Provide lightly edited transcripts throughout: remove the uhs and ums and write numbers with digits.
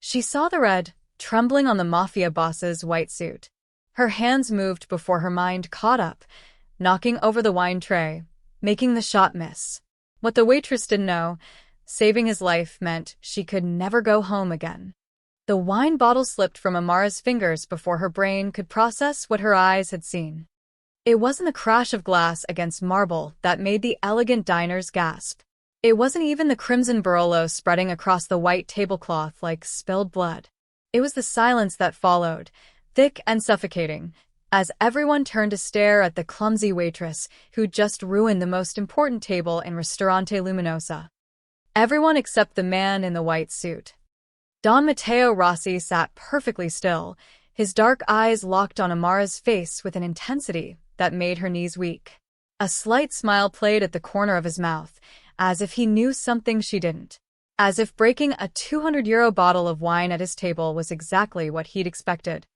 She saw the red, trembling on the Mafia boss's white suit. Her hands moved before her mind caught up, knocking over the wine tray, making the shot miss. What the waitress didn't know, saving his life meant she could never go home again. The wine bottle slipped from Amara's fingers before her brain could process what her eyes had seen. It wasn't the crash of glass against marble that made the elegant diners gasp. It wasn't even the crimson Barolo spreading across the white tablecloth like spilled blood. It was the silence that followed, thick and suffocating, as everyone turned to stare at the clumsy waitress who'd just ruined the most important table in Ristorante Luminosa. Everyone except the man in the white suit. Don Matteo Rossi sat perfectly still, his dark eyes locked on Amara's face with an intensity that made her knees weak. A slight smile played at the corner of his mouth, as if he knew something she didn't. As if breaking a €200 bottle of wine at his table was exactly what he'd expected.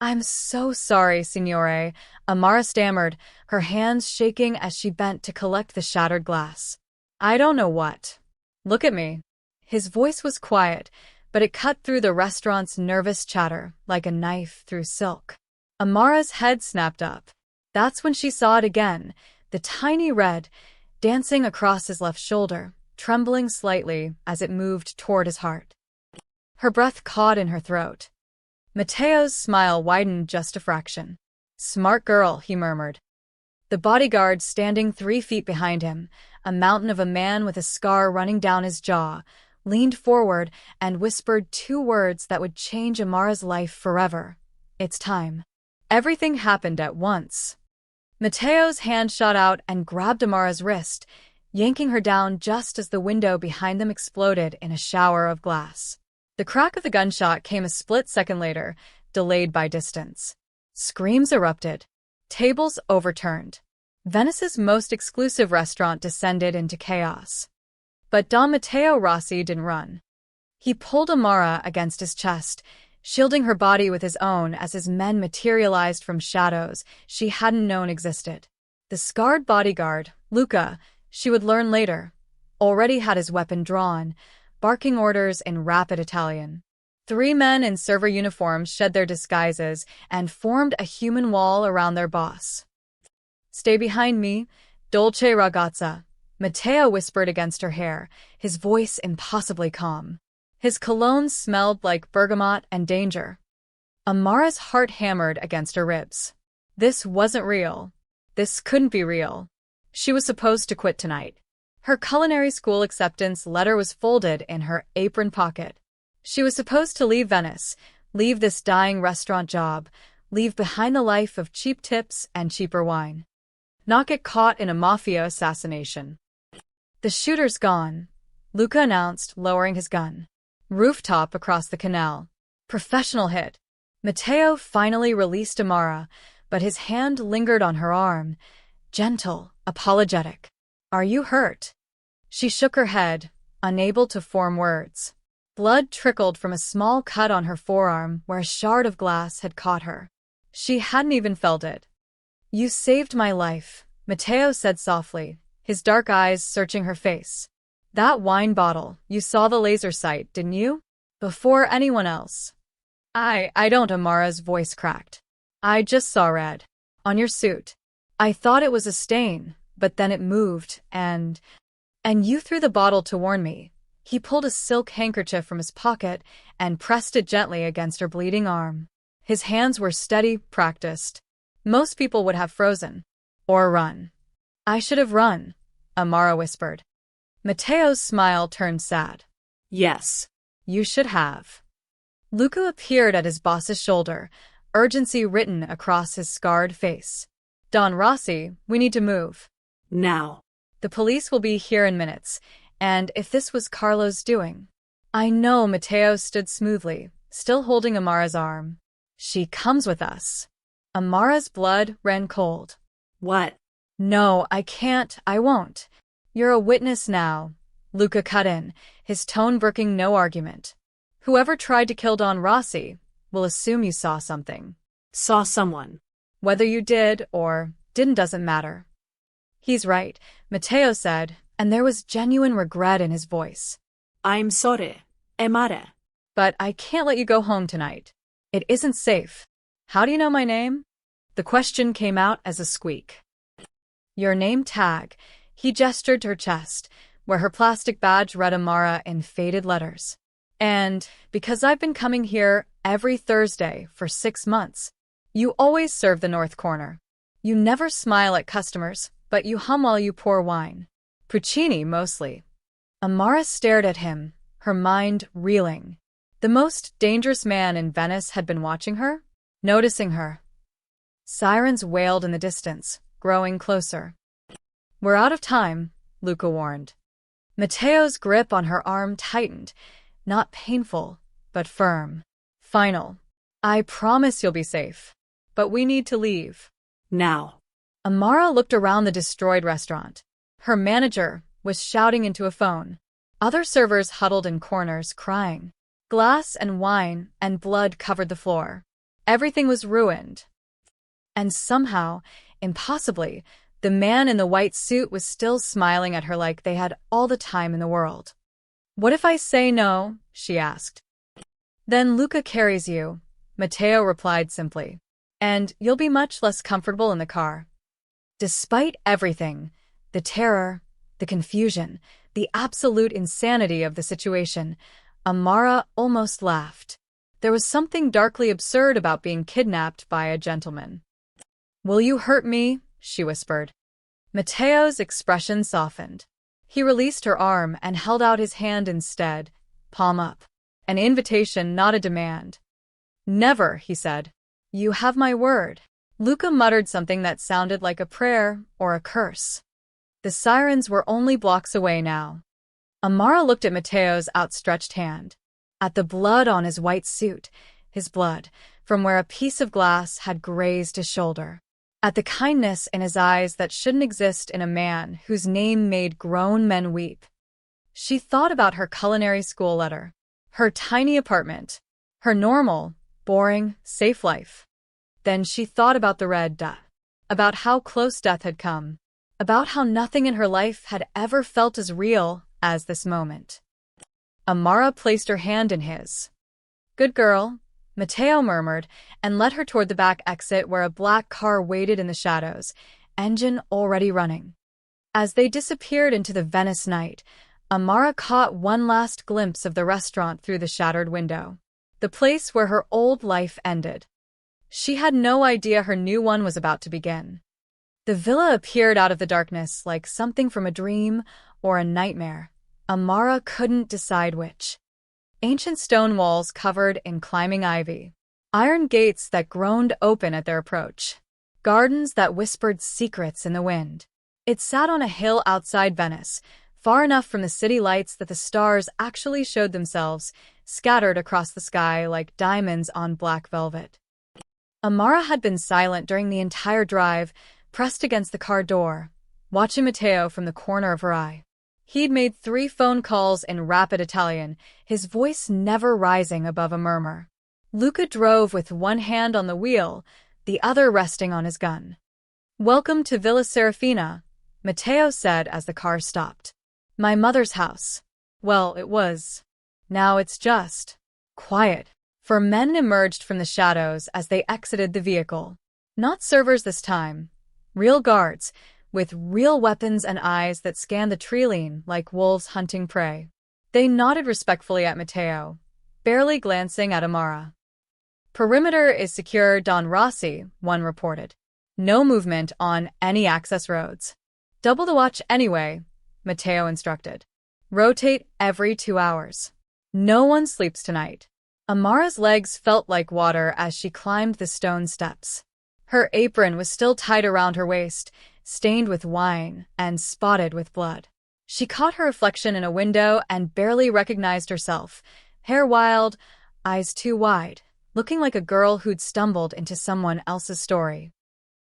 "I'm so sorry, signore," Amara stammered, her hands shaking as she bent to collect the shattered glass. "I don't know what. Look at me." His voice was quiet, but it cut through the restaurant's nervous chatter like a knife through silk. Amara's head snapped up. That's when she saw it again, the tiny red, dancing across his left shoulder, trembling slightly as it moved toward his heart. Her breath caught in her throat. Matteo's smile widened just a fraction. "Smart girl," he murmured. The bodyguard standing 3 feet behind him, a mountain of a man with a scar running down his jaw, leaned forward and whispered 2 words that would change Amara's life forever. "It's time." Everything happened at once. Matteo's hand shot out and grabbed Amara's wrist, yanking her down just as the window behind them exploded in a shower of glass. The crack of the gunshot came a split second later, delayed by distance. Screams erupted. Tables overturned. Venice's most exclusive restaurant descended into chaos. But Don Matteo Rossi didn't run. He pulled Amara against his chest, shielding her body with his own as his men materialized from shadows she hadn't known existed. The scarred bodyguard, Luca, she would learn later, already had his weapon drawn, barking orders in rapid Italian. 3 men in server uniforms shed their disguises and formed a human wall around their boss. "Stay behind me, dolce ragazza," Matteo whispered against her hair, his voice impossibly calm. His cologne smelled like bergamot and danger. Amara's heart hammered against her ribs. This wasn't real. This couldn't be real. She was supposed to quit tonight. Her culinary school acceptance letter was folded in her apron pocket. She was supposed to leave Venice, leave this dying restaurant job, leave behind the life of cheap tips and cheaper wine. Not get caught in a Mafia assassination. "The shooter's gone," Luca announced, lowering his gun. Rooftop across the canal. Professional hit. Matteo finally released Amara, but his hand lingered on her arm, gentle, apologetic. "Are you hurt?" She shook her head, unable to form words. Blood trickled from a small cut on her forearm where a shard of glass had caught her. She hadn't even felt it. "You saved my life," Matteo said softly, his dark eyes searching her face. "That wine bottle, you saw the laser sight, didn't you? Before anyone else." I don't," Amara's voice cracked. "I just saw red. On your suit. I thought it was a stain, but then it moved, and you threw the bottle to warn me." He pulled a silk handkerchief from his pocket and pressed it gently against her bleeding arm. His hands were steady, practiced. Most people would have frozen. Or run. "I should have run," Amara whispered. Matteo's smile turned sad. "Yes, you should have." Luca appeared at his boss's shoulder, urgency written across his scarred face. "Don Rossi, we need to move. Now. The police will be here in minutes, and if this was Carlo's doing..." "I know," Matteo stood smoothly, still holding Amara's arm. "She comes with us." Amara's blood ran cold. "What?" "No, I can't, I won't. You're a witness now," Luca cut in, his tone brooking no argument. "Whoever tried to kill Don Rossi will assume you saw something." "Saw someone. Whether you did or didn't doesn't matter." "He's right," Matteo said, and there was genuine regret in his voice. "I'm sorry, Amara. But I can't let you go home tonight. It isn't safe. How do you know my name? The question came out as a squeak. Your name tag. He gestured to her chest, where her plastic badge read Amara in faded letters. And because I've been coming here every Thursday for 6 months, you always serve the north corner. You never smile at customers, but you hum while you pour wine. Puccini, mostly. Amara stared at him, her mind reeling. The most dangerous man in Venice had been watching her, noticing her. Sirens wailed in the distance, growing closer. We're out of time, Luca warned. Matteo's grip on her arm tightened, not painful, but firm. Final. I promise you'll be safe. But we need to leave. Now. Amara looked around the destroyed restaurant. Her manager was shouting into a phone. Other servers huddled in corners, crying. Glass and wine and blood covered the floor. Everything was ruined. And somehow, impossibly, the man in the white suit was still smiling at her like they had all the time in the world. What if I say no? She asked. Then Luca carries you, Matteo replied simply. And you'll be much less comfortable in the car. Despite everything, the terror, the confusion, the absolute insanity of the situation, Amara almost laughed. There was something darkly absurd about being kidnapped by a gentleman. Will you hurt me? She whispered. Matteo's expression softened. He released her arm and held out his hand instead, palm up. An invitation, not a demand. Never, he said. You have my word. Luca muttered something that sounded like a prayer or a curse. The sirens were only blocks away now. Amara looked at Matteo's outstretched hand, at the blood on his white suit, his blood, from where a piece of glass had grazed his shoulder, at the kindness in his eyes that shouldn't exist in a man whose name made grown men weep. She thought about her culinary school letter, her tiny apartment, her normal, boring, safe life. Then she thought about the red dot, about how close death had come, about how nothing in her life had ever felt as real as this moment. Amara placed her hand in his. Good girl, Matteo murmured, and led her toward the back exit where a black car waited in the shadows, engine already running. As they disappeared into the Venice night, Amara caught one last glimpse of the restaurant through the shattered window, the place where her old life ended. She had no idea her new one was about to begin. The villa appeared out of the darkness like something from a dream or a nightmare. Amara couldn't decide which. Ancient stone walls covered in climbing ivy, iron gates that groaned open at their approach, gardens that whispered secrets in the wind. It sat on a hill outside Venice, far enough from the city lights that the stars actually showed themselves, scattered across the sky like diamonds on black velvet. Amara had been silent during the entire drive, pressed against the car door, watching Matteo from the corner of her eye. He'd made 3 phone calls in rapid Italian, his voice never rising above a murmur. Luca drove with one hand on the wheel, the other resting on his gun. Welcome to Villa Seraphina, Matteo said as the car stopped. My mother's house. Well, it was. Now it's just quiet. 4 men emerged from the shadows as they exited the vehicle. Not servers this time. Real guards, with real weapons and eyes that scanned the tree-line like wolves hunting prey. They nodded respectfully at Matteo, barely glancing at Amara. Perimeter is secure, Don Rossi, one reported. No movement on any access roads. Double the watch anyway, Matteo instructed. Rotate every 2 hours. No one sleeps tonight. Amara's legs felt like water as she climbed the stone steps. Her apron was still tied around her waist, stained with wine and spotted with blood. She caught her reflection in a window and barely recognized herself, hair wild, eyes too wide, looking like a girl who'd stumbled into someone else's story.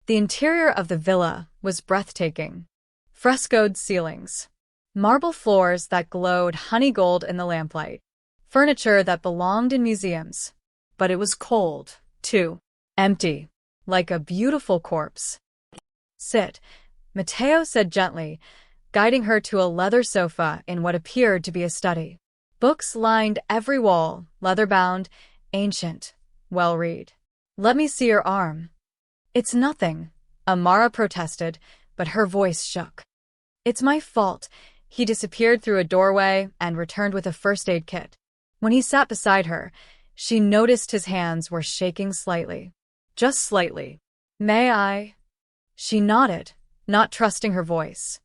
The interior of the villa was breathtaking. Frescoed ceilings, marble floors that glowed honey gold in the lamplight, furniture that belonged in museums. But it was cold, too. Empty, like a beautiful corpse. Sit, Matteo said gently, guiding her to a leather sofa in what appeared to be a study. Books lined every wall, leather-bound, ancient, well-read. "Let me see your arm." "It's nothing," Amara protested, but her voice shook. "It's my fault." He disappeared through a doorway and returned with a first aid kit. When he sat beside her, she noticed his hands were shaking slightly. Just slightly. "May I?" She nodded, not trusting her voice.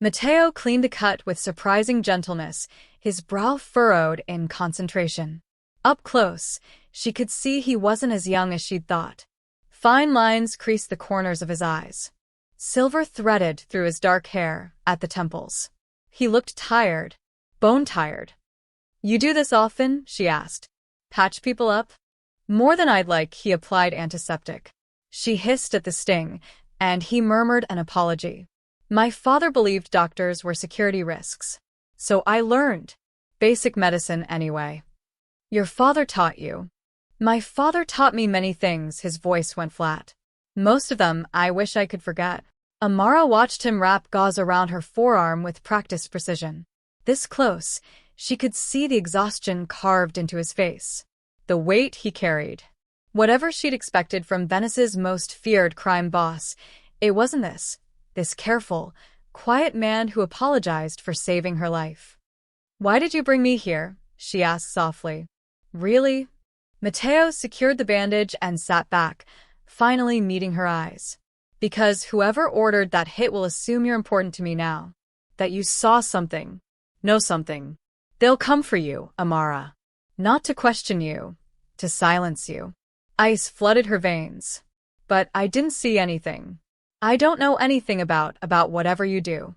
Matteo cleaned the cut with surprising gentleness, his brow furrowed in concentration. Up close, she could see he wasn't as young as she'd thought. Fine lines creased the corners of his eyes. Silver threaded through his dark hair at the temples. He looked tired, bone-tired. "You do this often?" she asked. "Patch people up?" "More than I'd like," he applied antiseptic. She hissed at the sting, and he murmured an apology. "My father believed doctors were security risks. So I learned. Basic medicine anyway." "Your father taught you." "My father taught me many things," his voice went flat. "Most of them I wish I could forget." Amara watched him wrap gauze around her forearm with practiced precision. This close, she could see the exhaustion carved into his face. The weight he carried. Whatever she'd expected from Venice's most feared crime boss, it wasn't this careful, quiet man who apologized for saving her life. "Why did you bring me here?" she asked softly. "Really?" Matteo secured the bandage and sat back, finally meeting her eyes. "Because whoever ordered that hit will assume you're important to me now. That you saw something. Know something. They'll come for you, Amara. Not to question you. To silence you." Ice flooded her veins. "But I didn't see anything. I don't know anything about whatever you do."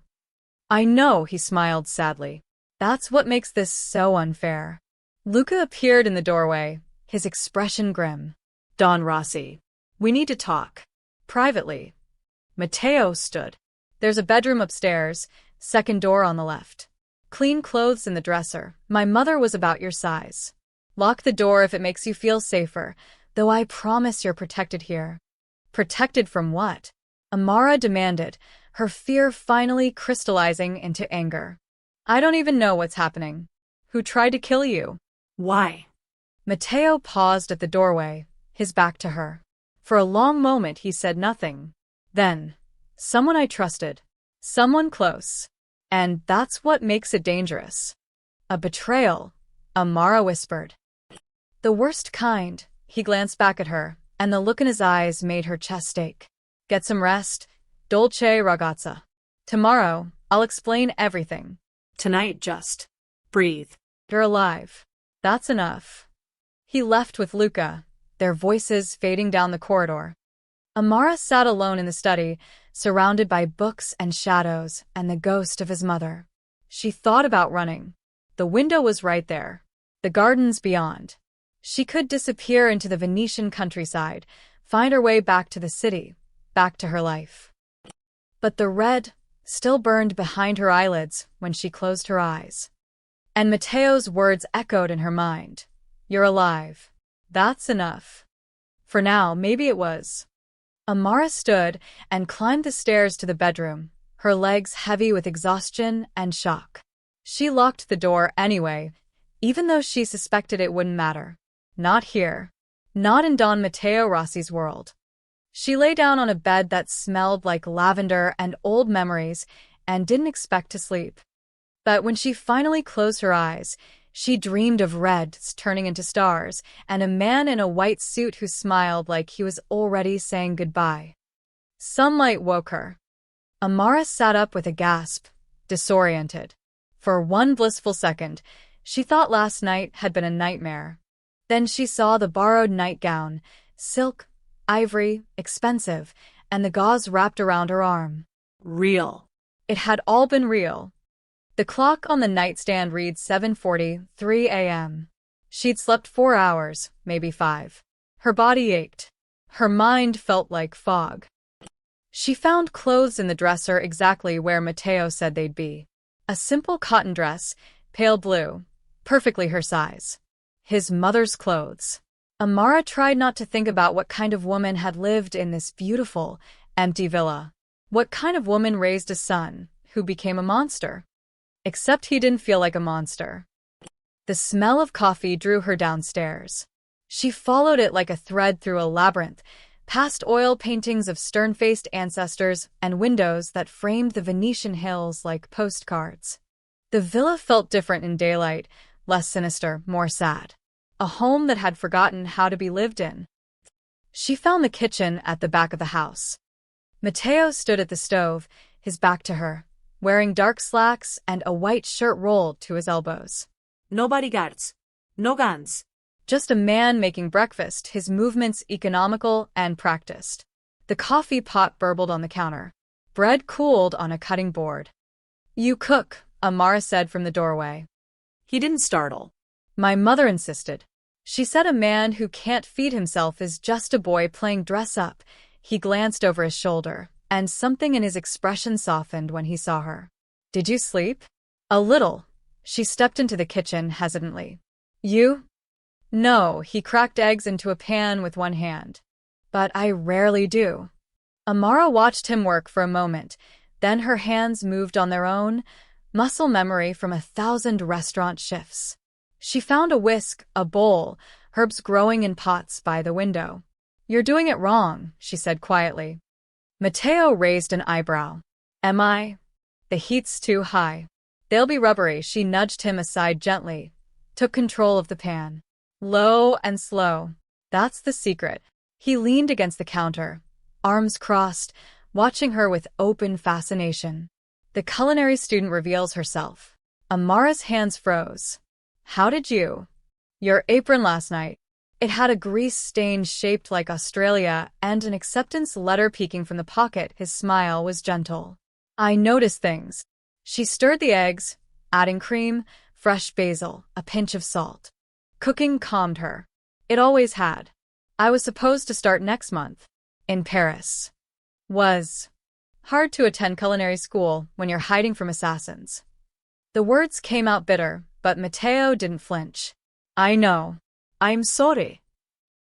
"I know," he smiled sadly. "That's what makes this so unfair." Luca appeared in the doorway, his expression grim. "Don Rossi, we need to talk. Privately." Matteo stood. "There's a bedroom upstairs, second door on the left. Clean clothes in the dresser. My mother was about your size. Lock the door if it makes you feel safer, though I promise you're protected here." "Protected from what?" Amara demanded, her fear finally crystallizing into anger. "I don't even know what's happening. Who tried to kill you?" "Why?" Matteo paused at the doorway, his back to her. For a long moment he said nothing. Then, "Someone I trusted. Someone close. And that's what makes it dangerous." "A betrayal," Amara whispered. "The worst kind." He glanced back at her, and the look in his eyes made her chest ache. "Get some rest, dolce ragazza. Tomorrow, I'll explain everything." "Tonight, just breathe." "You're alive. That's enough." He left with Luca, their voices fading down the corridor. Amara sat alone in the study, surrounded by books and shadows and the ghost of his mother. She thought about running. The window was right there. The gardens beyond. She could disappear into the Venetian countryside, find her way back to the city, back to her life. But the red still burned behind her eyelids when she closed her eyes. And Matteo's words echoed in her mind. "You're alive. That's enough." For now, maybe it was. Amara stood and climbed the stairs to the bedroom, her legs heavy with exhaustion and shock. She locked the door anyway, even though she suspected it wouldn't matter. Not here. Not in Don Matteo Rossi's world. She lay down on a bed that smelled like lavender and old memories and didn't expect to sleep. But when she finally closed her eyes, she dreamed of reds turning into stars and a man in a white suit who smiled like he was already saying goodbye. Sunlight woke her. Amara sat up with a gasp, disoriented. For one blissful second, she thought last night had been a nightmare. Then she saw the borrowed nightgown, silk, ivory, expensive, and the gauze wrapped around her arm. Real. It had all been real. The clock on the nightstand read 7:43 a.m. She'd slept 4 hours, maybe 5. Her body ached. Her mind felt like fog. She found clothes in the dresser exactly where Matteo said they'd be. A simple cotton dress, pale blue, perfectly her size. His mother's clothes. Amara tried not to think about what kind of woman had lived in this beautiful, empty villa. What kind of woman raised a son who became a monster? Except he didn't feel like a monster. The smell of coffee drew her downstairs. She followed it like a thread through a labyrinth, past oil paintings of stern-faced ancestors and windows that framed the Venetian hills like postcards. The villa felt different in daylight, less sinister, more sad. A home that had forgotten how to be lived in. She found the kitchen at the back of the house. Matteo stood at the stove, his back to her, wearing dark slacks and a white shirt rolled to his elbows. No bodyguards. No guns. Just a man making breakfast, his movements economical and practiced. The coffee pot burbled on the counter. Bread cooled on a cutting board. "You cook," Amara said from the doorway. He didn't startle. "My mother insisted." She said a man who can't feed himself is just a boy playing dress-up. He glanced over his shoulder, and something in his expression softened when he saw her. "Did you sleep?" "A little." She stepped into the kitchen hesitantly. "You?" "No," he cracked eggs into a pan with one hand. "But I rarely do." Amara watched him work for a moment, then her hands moved on their own, muscle memory from 1,000 restaurant shifts. She found a whisk, a bowl, herbs growing in pots by the window. "You're doing it wrong," she said quietly. Matteo raised an eyebrow. "Am I?" "The heat's too high. They'll be rubbery." She nudged him aside gently, took control of the pan. Low and slow. That's the secret. He leaned against the counter, arms crossed, watching her with open fascination. The culinary student reveals herself. Amara's hands froze. "How did you?" "Your apron last night." It had a grease stain shaped like Australia and an acceptance letter peeking from the pocket. His smile was gentle. "I noticed things." She stirred the eggs, adding cream, fresh basil, a pinch of salt. Cooking calmed her. It always had. "I was supposed to start next month. In Paris." Was hard to attend culinary school when you're hiding from assassins. The words came out bitter, but Matteo didn't flinch. "I know. I'm sorry."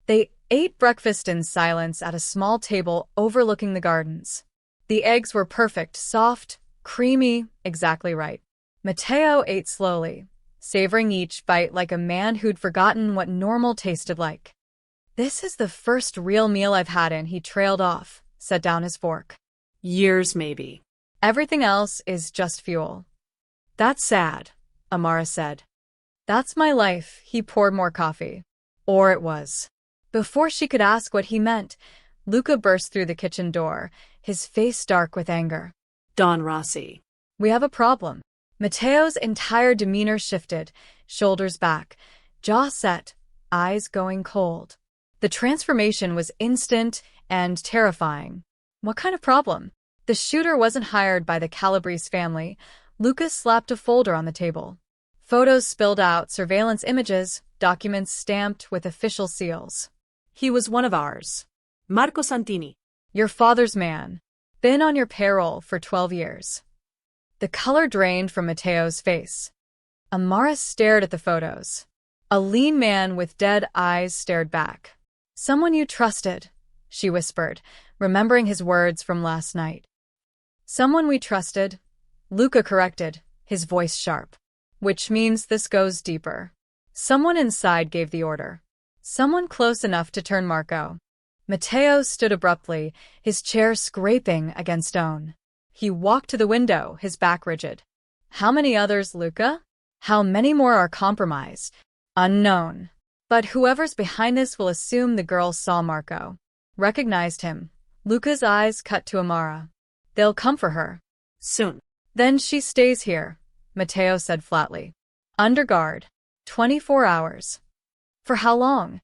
They ate breakfast in silence at a small table overlooking the gardens. The eggs were perfect, soft, creamy, exactly right. Matteo ate slowly, savoring each bite like a man who'd forgotten what normal tasted like. "This is the first real meal I've had in," he trailed off, set down his fork. Years, maybe. "Everything else is just fuel." "That's sad," Amara said. "That's my life." He poured more coffee. Or it was. Before she could ask what he meant, Luca burst through the kitchen door, his face dark with anger. Don Rossi. "We have a problem." Matteo's entire demeanor shifted, shoulders back, jaw set, eyes going cold. The transformation was instant and terrifying. "What kind of problem?" The shooter wasn't hired by the Calabrese family. Lucas slapped a folder on the table. Photos spilled out, surveillance images, documents stamped with official seals. "He was one of ours. Marco Santini." "Your father's man. Been on your payroll for 12 years. The color drained from Matteo's face. Amara stared at the photos. A lean man with dead eyes stared back. "Someone you trusted," she whispered, remembering his words from last night. "Someone we trusted," Luca corrected, his voice sharp. "Which means this goes deeper." Someone inside gave the order. Someone close enough to turn Marco. Matteo stood abruptly, his chair scraping against stone. He walked to the window, his back rigid. "How many others, Luca? How many more are compromised?" "Unknown. But whoever's behind this will assume the girl saw Marco. Recognized him." Luca's eyes cut to Amara. "They'll come for her." "Soon." "Then she stays here," Matteo said flatly. "Under guard. 24 hours. "For how long?"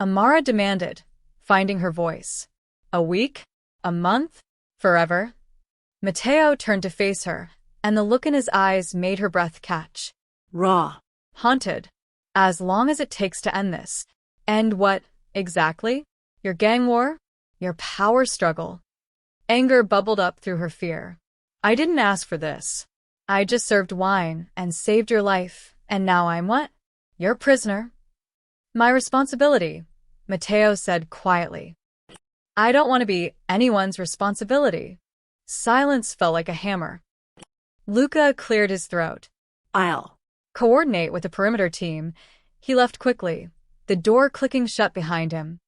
Amara demanded, finding her voice. "A week? A month? Forever?" Matteo turned to face her, and the look in his eyes made her breath catch. "Raw." "Haunted. As long as it takes to end this." "End what, exactly? Your gang war? Your power struggle?" Anger bubbled up through her fear. "I didn't ask for this. I just served wine and saved your life, and now I'm what? Your prisoner." "My responsibility," Matteo said quietly. "I don't want to be anyone's responsibility." Silence fell like a hammer. Luca cleared his throat. "I'll." coordinate with the perimeter team. He left quickly, the door clicking shut behind him.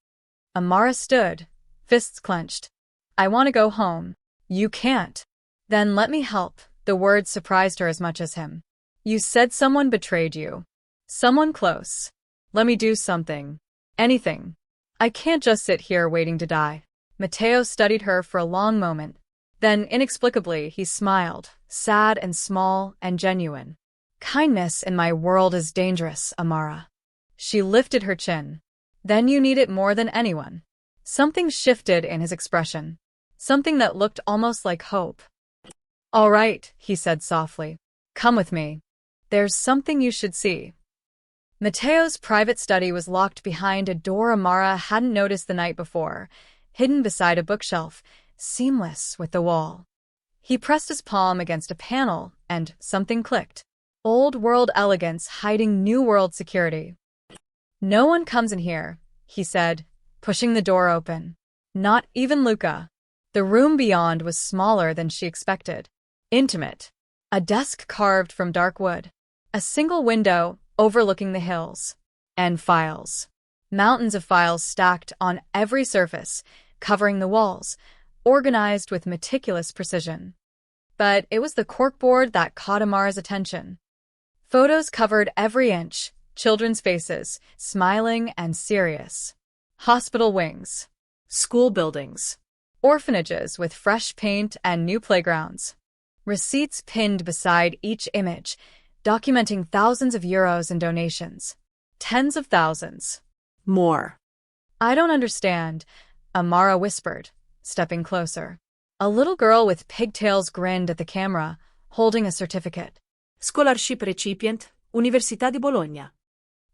Amara stood, fists clenched. I want to go home. You can't. Then let me help. The words surprised her as much as him. You said someone betrayed you. Someone close. Let me do something. Anything. I can't just sit here waiting to die. Matteo studied her for a long moment. Then, inexplicably, he smiled, sad and small and genuine. Kindness in my world is dangerous, Amara. She lifted her chin. Then you need it more than anyone. Something shifted in his expression. Something that looked almost like hope. All right, he said softly. Come with me. There's something you should see. Matteo's private study was locked behind a door Amara hadn't noticed the night before, hidden beside a bookshelf, seamless with the wall. He pressed his palm against a panel, and something clicked. Old-world elegance hiding new-world security. No one comes in here, he said, pushing the door open. Not even Luca. The room beyond was smaller than she expected. Intimate. A desk carved from dark wood. A single window overlooking the hills. And files. Mountains of files stacked on every surface, covering the walls, organized with meticulous precision. But it was the corkboard that caught Amara's attention. Photos covered every inch, children's faces, smiling and serious. Hospital wings. School buildings. Orphanages with fresh paint and new playgrounds. Receipts pinned beside each image, documenting thousands of euros in donations. Tens of thousands. More. I don't understand, Amara whispered, stepping closer. A little girl with pigtails grinned at the camera, holding a certificate. Scholarship recipient, Università di Bologna.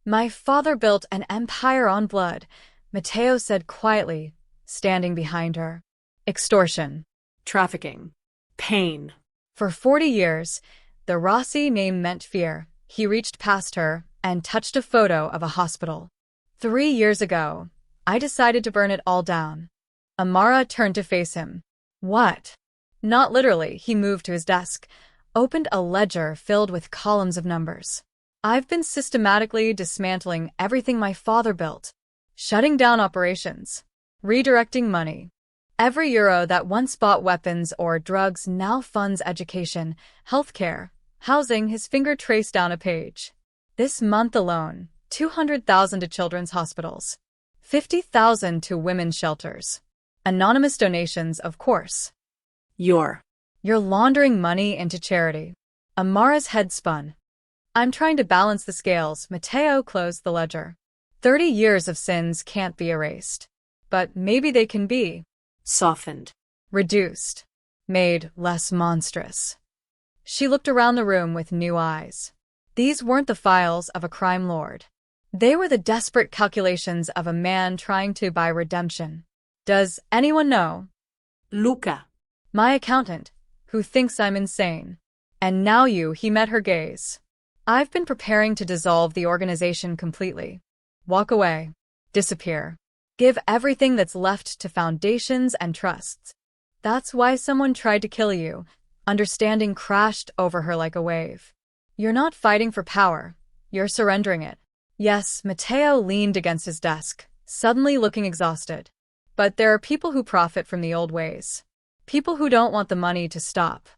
My father built an empire on blood, Matteo said quietly, standing behind her. Extortion. Trafficking. Pain. For 40 years, the Rossi name meant fear. He reached past her and touched a photo of a hospital. 3 years ago, I decided to burn it all down. Amara turned to face him. What? Not literally, he moved to his desk, opened a ledger filled with columns of numbers. I've been systematically dismantling everything my father built, shutting down operations, redirecting money. Every euro that once bought weapons or drugs now funds education, healthcare, housing. His finger traced down a page. This month alone, 200,000 to children's hospitals, 50,000 to women's shelters. Anonymous donations, of course. You're laundering money into charity. Amara's head spun. I'm trying to balance the scales. Matteo closed the ledger. 30 years of sins can't be erased. But maybe they can be. Softened. Reduced. Made less monstrous. She looked around the room with new eyes. These weren't the files of a crime lord. They were the desperate calculations of a man trying to buy redemption. Does anyone know? Luca. My accountant, who thinks I'm insane. And now he met her gaze. I've been preparing to dissolve the organization completely. Walk away. Disappear. Give everything that's left to foundations and trusts. That's why someone tried to kill you. Understanding crashed over her like a wave. You're not fighting for power. You're surrendering it. Yes, Matteo leaned against his desk, suddenly looking exhausted. But there are people who profit from the old ways. People who don't want the money to stop.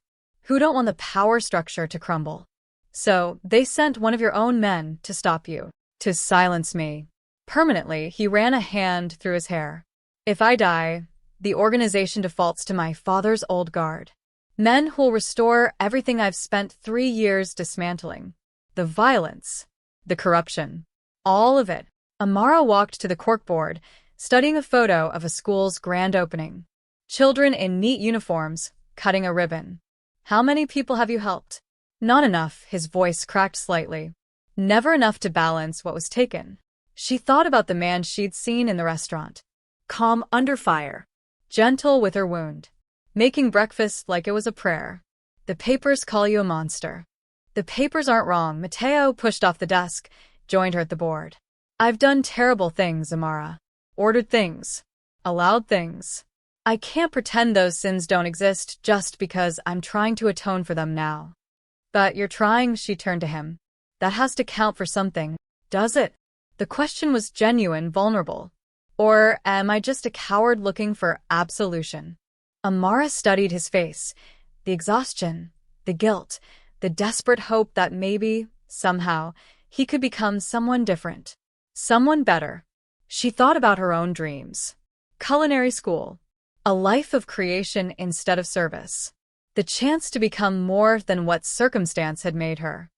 Who don't want the power structure to crumble. So, they sent one of your own men to stop you. To silence me. Permanently, he ran a hand through his hair. If I die, the organization defaults to my father's old guard. Men who'll restore everything I've spent 3 years dismantling. The violence. The corruption. All of it. Amara walked to the corkboard, studying a photo of a school's grand opening. Children in neat uniforms, cutting a ribbon. How many people have you helped? Not enough, his voice cracked slightly. Never enough to balance what was taken. She thought about the man she'd seen in the restaurant. Calm under fire. Gentle with her wound. Making breakfast like it was a prayer. The papers call you a monster. The papers aren't wrong. Matteo pushed off the desk, joined her at the board. I've done terrible things, Amara. Ordered things. Allowed things. I can't pretend those sins don't exist just because I'm trying to atone for them now. But you're trying, she turned to him. That has to count for something, does it? The question was genuine, vulnerable. Or am I just a coward looking for absolution? Amara studied his face. The exhaustion, the guilt, the desperate hope that maybe, somehow, he could become someone different. Someone better. She thought about her own dreams. Culinary school. A life of creation instead of service. The chance to become more than what circumstance had made her.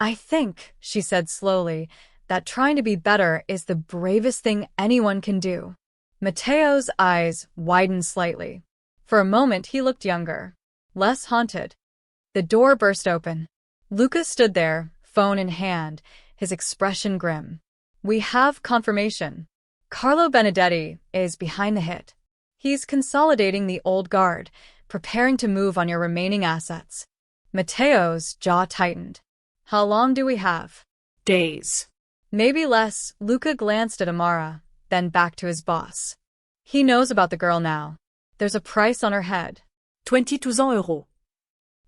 I think, she said slowly, that trying to be better is the bravest thing anyone can do. Matteo's eyes widened slightly. For a moment he looked younger, less haunted. The door burst open. Luca stood there, phone in hand, his expression grim. We have confirmation. Carlo Benedetti is behind the hit. He's consolidating the old guard, preparing to move on your remaining assets. Matteo's jaw tightened. How long do we have? Days. Maybe less. Luca glanced at Amara, then back to his boss. He knows about the girl now. There's a price on her head. 2200 euros.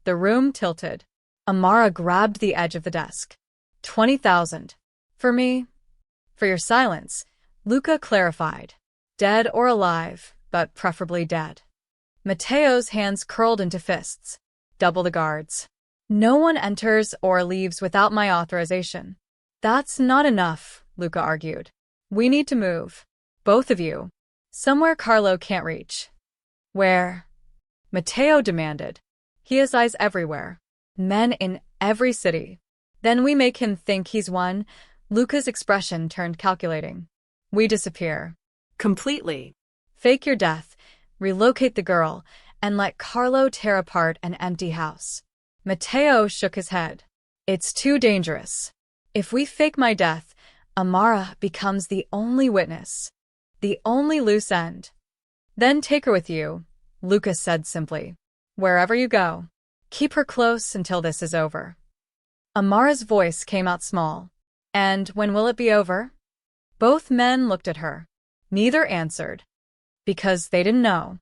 The room tilted. Amara grabbed the edge of the desk. 20,000. For me? For your silence, Luca clarified. Dead or alive, but preferably dead. Matteo's hands curled into fists. Double the guards. No one enters or leaves without my authorization. That's not enough, Luca argued. We need to move. Both of you. Somewhere Carlo can't reach. Where? Matteo demanded. He has eyes everywhere. Men in every city. Then we make him think he's won. Luca's expression turned calculating. We disappear. Completely. Fake your death, relocate the girl, and let Carlo tear apart an empty house. Matteo shook his head. It's too dangerous. If we fake my death, Amara becomes the only witness. The only loose end. Then take her with you, Luca said simply. Wherever you go. Keep her close until this is over. Amara's voice came out small. And when will it be over? Both men looked at her. Neither answered. Because they didn't know.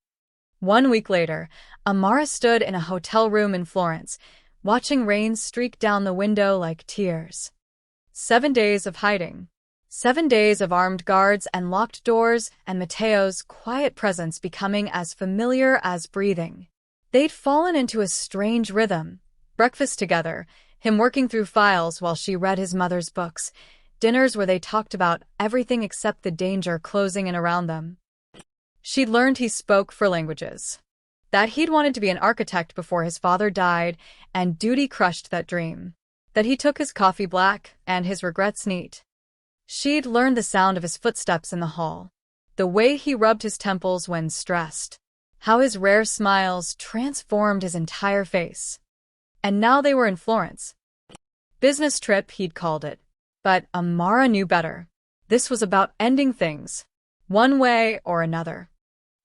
1 week later, Amara stood in a hotel room in Florence, watching rain streak down the window like tears. 7 days of hiding. 7 days of armed guards and locked doors, and Matteo's quiet presence becoming as familiar as breathing. They'd fallen into a strange rhythm. Breakfast together, him working through files while she read his mother's books, dinners where they talked about everything except the danger closing in around them. She'd learned he spoke 4 languages. That he'd wanted to be an architect before his father died, and duty crushed that dream. That he took his coffee black and his regrets neat. She'd learned the sound of his footsteps in the hall, the way he rubbed his temples when stressed, how his rare smiles transformed his entire face. And now they were in Florence. Business trip, he'd called it. But Amara knew better. This was about ending things, one way or another.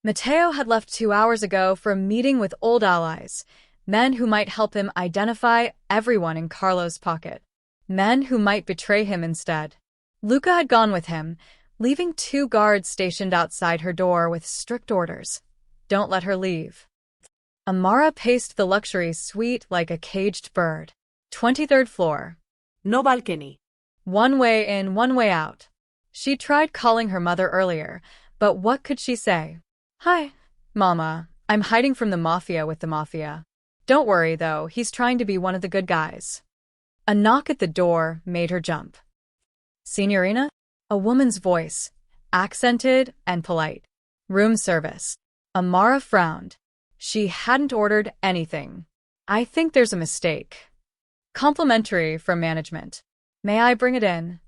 Matteo had left 2 hours ago for a meeting with old allies, men who might help him identify everyone in Carlo's pocket, men who might betray him instead. Luca had gone with him, leaving 2 guards stationed outside her door with strict orders. Don't let her leave. Amara paced the luxury suite like a caged bird. 23rd floor. No balcony. 1 way in, 1 way out. She tried calling her mother earlier, but what could she say? Hi, Mama. I'm hiding from the Mafia with the Mafia. Don't worry, though, he's trying to be one of the good guys. A knock at the door made her jump. Signorina? A woman's voice, accented and polite. Room service. Amara frowned. She hadn't ordered anything. I think there's a mistake. Complimentary from management. May I bring it in?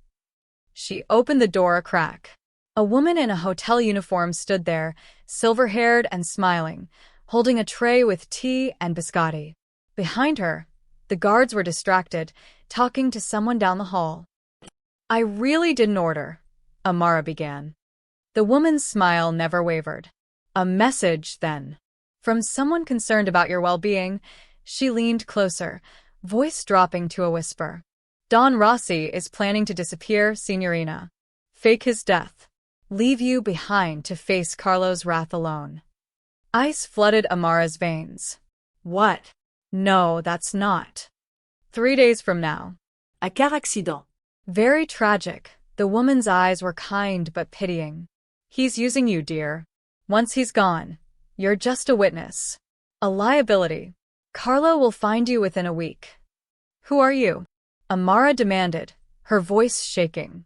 She opened the door a crack. A woman in a hotel uniform stood there, silver-haired and smiling, holding a tray with tea and biscotti. Behind her, the guards were distracted, talking to someone down the hall. I really didn't order, Amara began. The woman's smile never wavered. A message, then. From someone concerned about your well-being. She leaned closer, voice dropping to a whisper. Don Rossi is planning to disappear, Signorina. Fake his death. Leave you behind to face Carlo's wrath alone. Ice flooded Amara's veins. What? No, that's not. 3 days from now. À car accident. Very tragic. The woman's eyes were kind but pitying. He's using you, dear. Once he's gone, you're just a witness. A liability. Carlo will find you within a week. Who are you? Amara demanded, her voice shaking.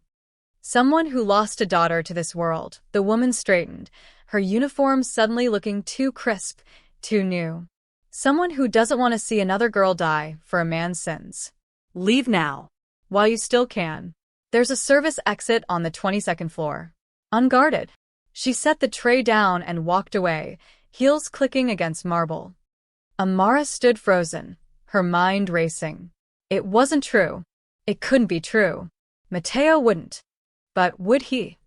Someone who lost a daughter to this world. The woman straightened, her uniform suddenly looking too crisp, too new. Someone who doesn't want to see another girl die for a man's sins. Leave now. While you still can. There's a service exit on the 22nd floor. Unguarded. She set the tray down and walked away, heels clicking against marble. Amara stood frozen, her mind racing. It wasn't true. It couldn't be true. Matteo wouldn't. But would he?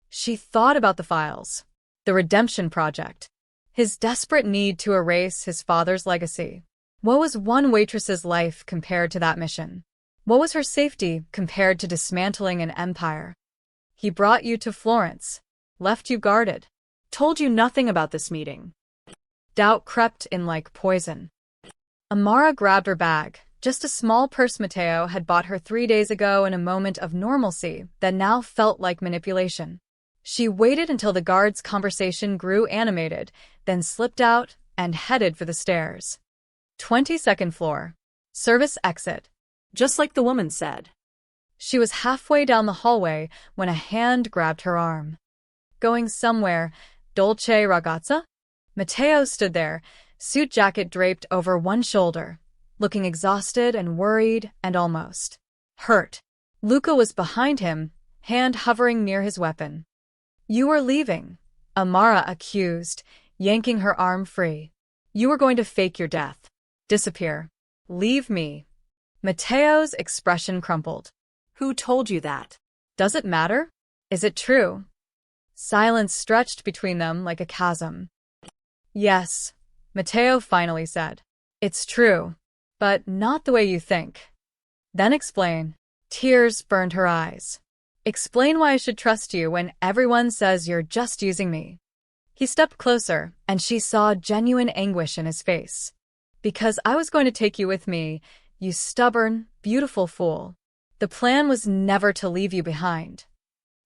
She thought about the files. The redemption project. His desperate need to erase his father's legacy. What was one waitress's life compared to that mission? What was her safety compared to dismantling an empire? He brought you to Florence, left you guarded, Told you nothing about this meeting. Doubt crept in like poison. Amara grabbed her bag, just a small purse Matteo had bought her 3 days ago in a moment of normalcy that now felt like manipulation. She waited until the guard's conversation grew animated, then slipped out and headed for the stairs. 22nd floor. Service exit. Just like the woman said. She was halfway down the hallway when a hand grabbed her arm. Going somewhere, dolce ragazza? Matteo stood there, suit jacket draped over one shoulder, looking exhausted and worried and almost hurt. Luca was behind him, hand hovering near his weapon. You were leaving, Amara accused, yanking her arm free. You were going to fake your death. Disappear. Leave me. Matteo's expression crumpled. Who told you that? Does it matter? Is it true? Silence stretched between them like a chasm. Yes, Matteo finally said. It's true, but not the way you think. Then explain. Tears burned her eyes. Explain why I should trust you when everyone says you're just using me. He stepped closer, and she saw genuine anguish in his face. Because I was going to take you with me, you stubborn, beautiful fool. The plan was never to leave you behind.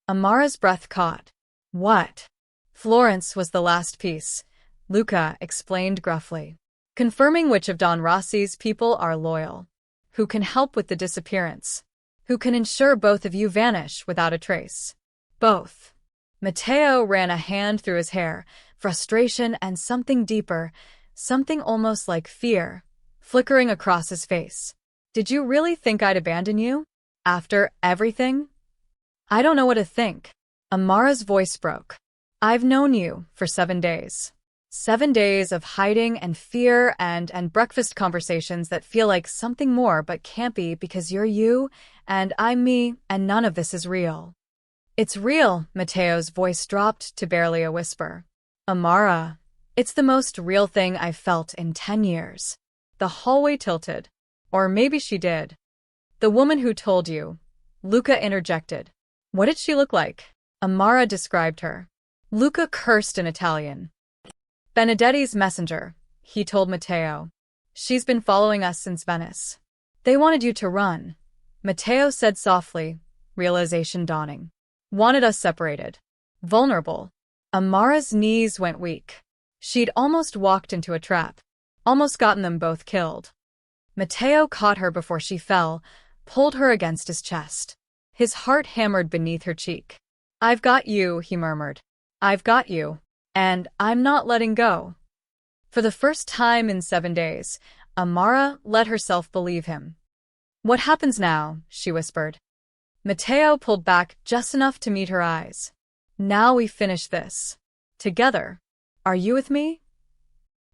Amara's breath caught. What? Florence was the last piece, Luca explained gruffly. Confirming which of Don Rossi's people are loyal. Who can help with the disappearance. Who can ensure both of you vanish without a trace. Both. Matteo ran a hand through his hair, frustration and something deeper, something almost like fear, flickering across his face. Did you really think I'd abandon you? After everything? I don't know what to think. Amara's voice broke. I've known you for 7 days. 7 days of hiding and fear and breakfast conversations that feel like something more but can't be because you're you and I'm me and none of this is real. It's real, Matteo's voice dropped to barely a whisper. Amara, it's the most real thing I've felt in 10 years. The hallway tilted. Or maybe she did. The woman who told you. Luca interjected. What did she look like? Amara described her. Luca cursed in Italian. Benedetti's messenger, he told Matteo. She's been following us since Venice. They wanted you to run. Matteo said softly, realization dawning. Wanted us separated. Vulnerable. Amara's knees went weak. She'd almost walked into a trap. Almost gotten them both killed. Matteo caught her before she fell, pulled her against his chest. His heart hammered beneath her cheek. I've got you, he murmured. I've got you. And I'm not letting go. For the first time in 7 days, Amara let herself believe him. What happens now? She whispered. Matteo pulled back just enough to meet her eyes. Now we finish this. Together. Are you with me?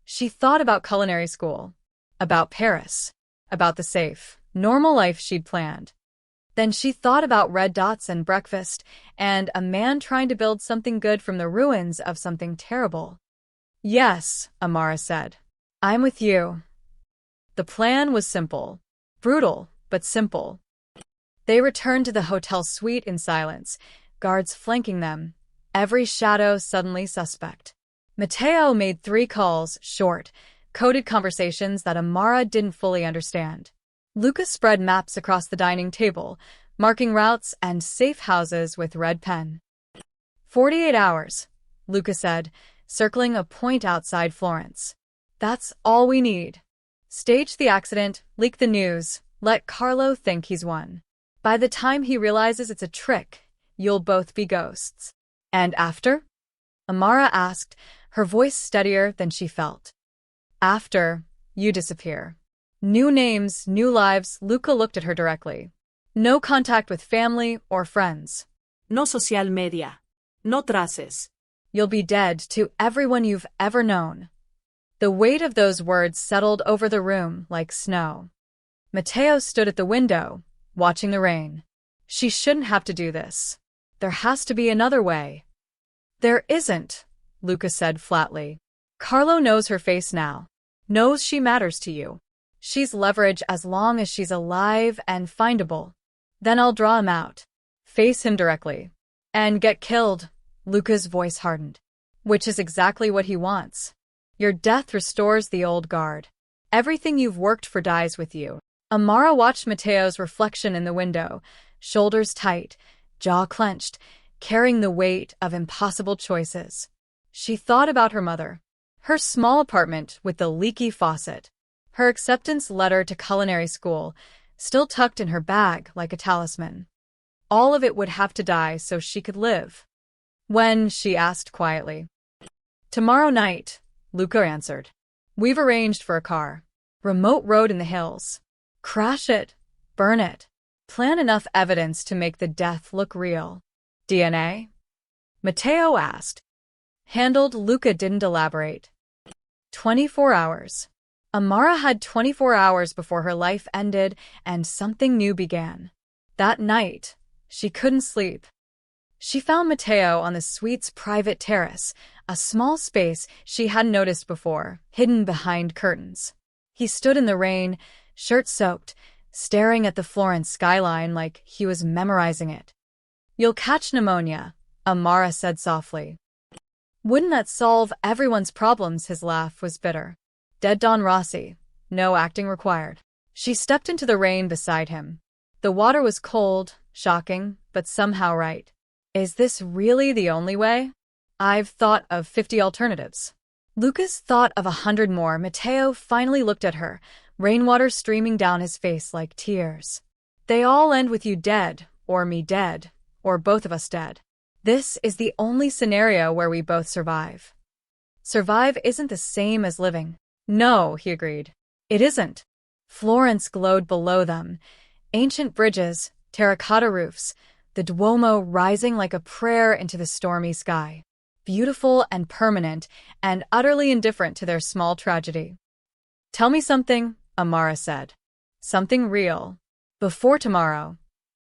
She thought about culinary school. About Paris. About the safe, normal life she'd planned. Then she thought about red dots and breakfast, and a man trying to build something good from the ruins of something terrible. Yes, Amara said. I'm with you. The plan was simple. Brutal, but simple. They returned to the hotel suite in silence, guards flanking them, every shadow suddenly suspect. Matteo made 3 calls, short, coded conversations that Amara didn't fully understand. Luca spread maps across the dining table, marking routes and safe houses with red pen. 48 hours, Luca said, circling a point outside Florence. That's all we need. Stage the accident, leak the news, let Carlo think he's won. By the time he realizes it's a trick, you'll both be ghosts. And after? Amara asked, her voice steadier than she felt. After, you disappear. New names, new lives. Luca looked at her directly. No contact with family or friends. No social media. No traces. You'll be dead to everyone you've ever known. The weight of those words settled over the room like snow. Matteo stood at the window, watching the rain. She shouldn't have to do this. There has to be another way. There isn't, Luca said flatly. Carlo knows her face now. Knows she matters to you. She's leverage as long as she's alive and findable. Then I'll draw him out. Face him directly. And get killed. Luca's voice hardened. Which is exactly what he wants. Your death restores the old guard. Everything you've worked for dies with you. Amara watched Matteo's reflection in the window, shoulders tight, jaw clenched, carrying the weight of impossible choices. She thought about her mother. Her small apartment with the leaky faucet. Her acceptance letter to culinary school, still tucked in her bag like a talisman. All of it would have to die so she could live. When? She asked quietly. Tomorrow night, Luca answered. We've arranged for a car. Remote road in the hills. Crash it. Burn it. Plan enough evidence to make the death look real. DNA? Matteo asked. Handled. Luca didn't elaborate. 24 hours. Amara had 24 hours before her life ended and something new began. That night, she couldn't sleep. She found Matteo on the suite's private terrace, a small space she hadn't noticed before, hidden behind curtains. He stood in the rain, shirt soaked, staring at the Florence skyline like he was memorizing it. You'll catch pneumonia, Amara said softly. Wouldn't that solve everyone's problems? His laugh was bitter. Dead Don Rossi. No acting required. She stepped into the rain beside him. The water was cold, shocking, but somehow right. Is this really the only way? I've thought of 50 alternatives. Lucas thought of 100 more. Matteo finally looked at her, rainwater streaming down his face like tears. They all end with you dead, or me dead, or both of us dead. This is the only scenario where we both survive. Survive isn't the same as living. No, he agreed. It isn't. Florence glowed below them. Ancient bridges, terracotta roofs, the Duomo rising like a prayer into the stormy sky. Beautiful and permanent, and utterly indifferent to their small tragedy. Tell me something, Amara said. Something real. Before tomorrow.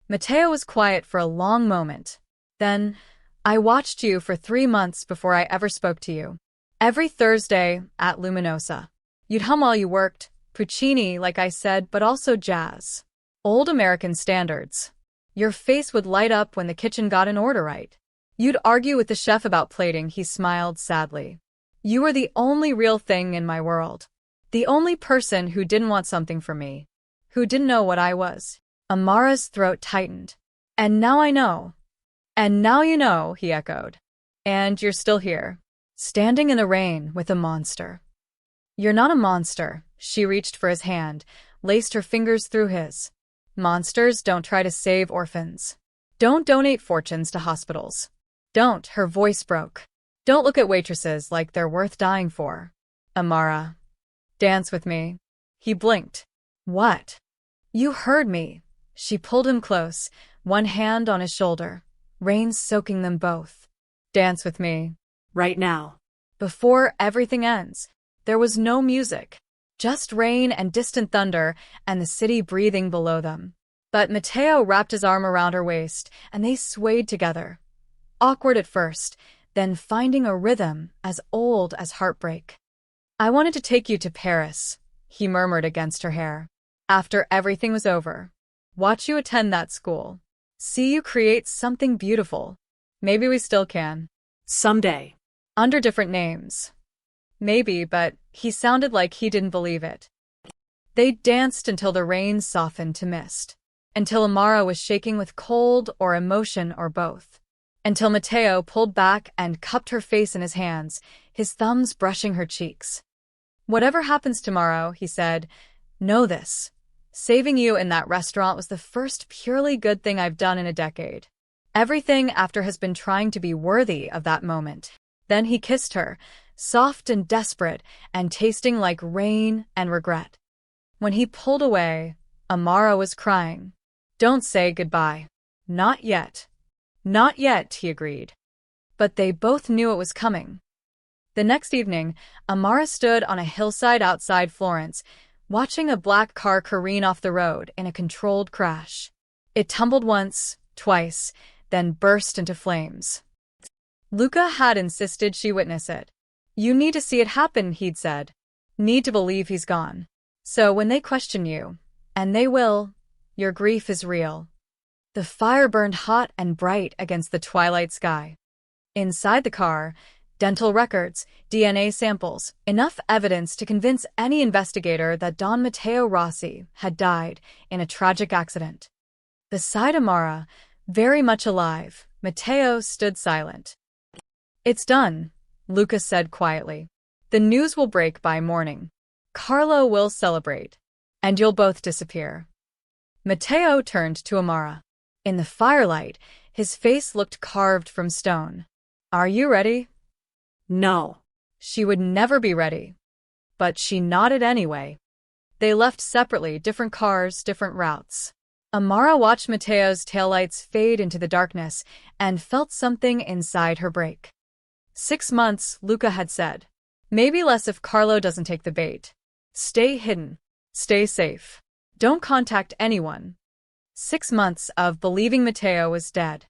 Matteo was quiet for a long moment. Then, I watched you for 3 months before I ever spoke to you. Every Thursday at Luminosa. You'd hum while you worked, Puccini, like I said, but also jazz. Old American standards. Your face would light up when the kitchen got an order right. You'd argue with the chef about plating. He smiled sadly. You were the only real thing in my world. The only person who didn't want something from me. Who didn't know what I was. Amara's throat tightened. And now I know. And now you know, he echoed. And you're still here. Standing in the rain with a monster. You're not a monster. She reached for his hand, laced her fingers through his. Monsters don't try to save orphans. Don't donate fortunes to hospitals. Don't, her voice broke. Don't look at waitresses like they're worth dying for. Amara. Dance with me. He blinked. What? You heard me. She pulled him close, one hand on his shoulder, rain soaking them both. Dance with me. Right now. Before everything ends. There was no music. Just rain and distant thunder and the city breathing below them. But Matteo wrapped his arm around her waist and they swayed together. Awkward at first, then finding a rhythm as old as heartbreak. I wanted to take you to Paris, he murmured against her hair. After everything was over. Watch you attend that school. See you create something beautiful. Maybe we still can. Someday. Under different names. Maybe, but he sounded like he didn't believe it. They danced until the rain softened to mist. Until Amara was shaking with cold or emotion or both. Until Matteo pulled back and cupped her face in his hands, his thumbs brushing her cheeks. "Whatever happens tomorrow," he said, "know this. Saving you in that restaurant was the first purely good thing I've done in a decade. Everything after has been trying to be worthy of that moment." Then he kissed her, soft and desperate and tasting like rain and regret. When he pulled away, Amara was crying. "Don't say goodbye." "Not yet." "Not yet," he agreed. But they both knew it was coming. The next evening, Amara stood on a hillside outside Florence, watching a black car careen off the road in a controlled crash. It tumbled once, twice, then burst into flames. Luca had insisted she witness it. "You need to see it happen," he'd said. "Need to believe he's gone. So when they question you, and they will, your grief is real." The fire burned hot and bright against the twilight sky. Inside the car, dental records, DNA samples, enough evidence to convince any investigator that Don Matteo Rossi had died in a tragic accident. Beside Amara, very much alive, Matteo stood silent. "It's done," Luca said quietly. "The news will break by morning. Carlo will celebrate, and you'll both disappear." Matteo turned to Amara. In the firelight, his face looked carved from stone. "Are you ready?" No. She would never be ready. But she nodded anyway. They left separately, different cars, different routes. Amara watched Matteo's taillights fade into the darkness and felt something inside her break. 6 months, Luca had said. Maybe less if Carlo doesn't take the bait. Stay hidden. Stay safe. Don't contact anyone. 6 months of believing Matteo was dead.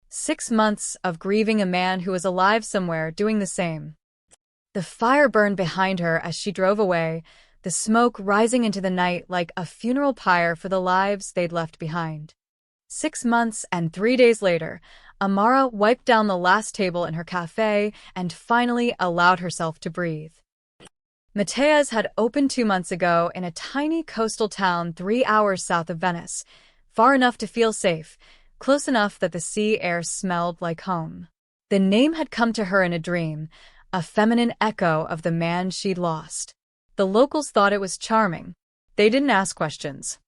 6 months of grieving a man who was alive somewhere doing the same. The fire burned behind her as she drove away, the smoke rising into the night like a funeral pyre for the lives they'd left behind. 6 months and 3 days later, Amara wiped down the last table in her cafe and finally allowed herself to breathe. Matteo's had opened 2 months ago in a tiny coastal town 3 hours south of Venice, far enough to feel safe, close enough that the sea air smelled like home. The name had come to her in a dream, a feminine echo of the man she'd lost. The locals thought it was charming. They didn't ask questions.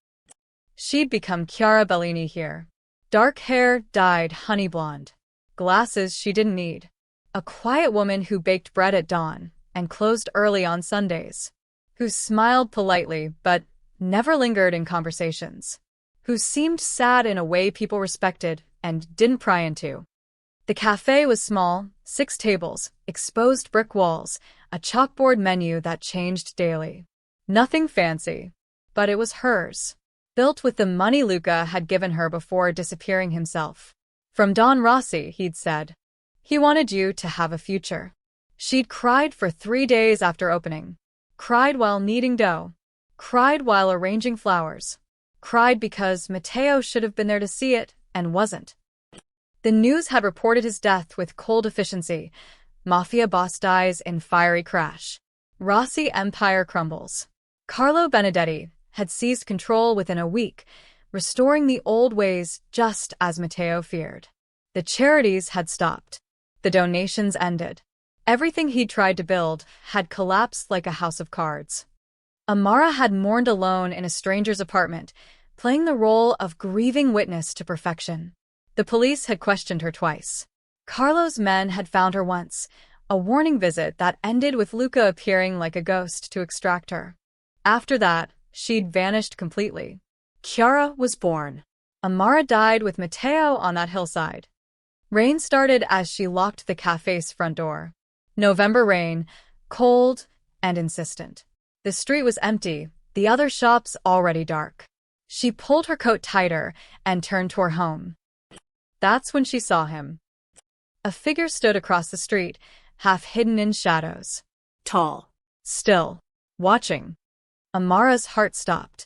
She'd become Chiara Bellini here. Dark hair dyed honey blonde. Glasses she didn't need. A quiet woman who baked bread at dawn and closed early on Sundays. Who smiled politely but never lingered in conversations. Who seemed sad in a way people respected and didn't pry into. The cafe was small, 6 tables, exposed brick walls, a chalkboard menu that changed daily. Nothing fancy, but it was hers. Built with the money Luca had given her before disappearing himself. From Don Rossi, he'd said. He wanted you to have a future. She'd cried for 3 days after opening. Cried while kneading dough. Cried while arranging flowers. Cried because Matteo should have been there to see it and wasn't. The news had reported his death with cold efficiency. Mafia boss dies in fiery crash. Rossi empire crumbles. Carlo Benedetti had seized control within a week, restoring the old ways just as Matteo feared. The charities had stopped. The donations ended. Everything he'd tried to build had collapsed like a house of cards. Amara had mourned alone in a stranger's apartment, playing the role of grieving witness to perfection. The police had questioned her twice. Carlo's men had found her once, a warning visit that ended with Luca appearing like a ghost to extract her. After that, she'd vanished completely. Chiara was born. Amara died with Matteo on that hillside. Rain started as she locked the cafe's front door. November rain, cold and insistent. The street was empty, the other shops already dark. She pulled her coat tighter and turned toward home. That's when she saw him. A figure stood across the street, half hidden in shadows. Tall. Still. Watching. Amara's heart stopped.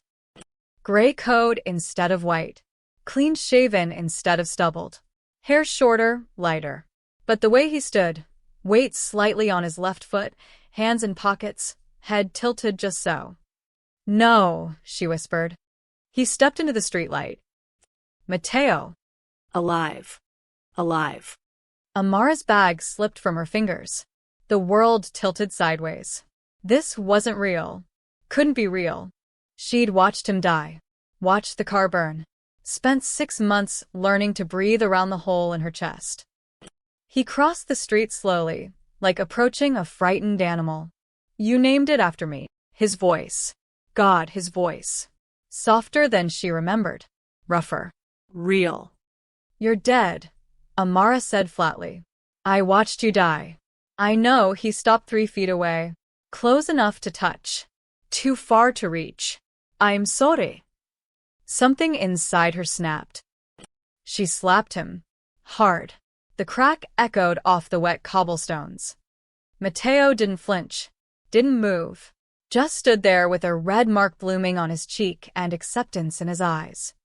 Gray coat instead of white. Clean-shaven instead of stubbled. Hair shorter, lighter. But the way he stood, weight slightly on his left foot, hands in pockets, head tilted just so. No, she whispered. He stepped into the streetlight. Matteo. Alive. Alive. Amara's bag slipped from her fingers. The world tilted sideways. This wasn't real. Couldn't be real. She'd watched him die. Watched the car burn. Spent 6 months learning to breathe around the hole in her chest. He crossed the street slowly, like approaching a frightened animal. You named it after me. His voice. God, his voice. Softer than she remembered. Rougher. Real. You're dead, Amara said flatly. I watched you die. I know. He stopped 3 feet away. Close enough to touch. Too far to reach. I'm sorry. Something inside her snapped. She slapped him. Hard. The crack echoed off the wet cobblestones. Matteo didn't flinch. Didn't move. Just stood there with a red mark blooming on his cheek and acceptance in his eyes.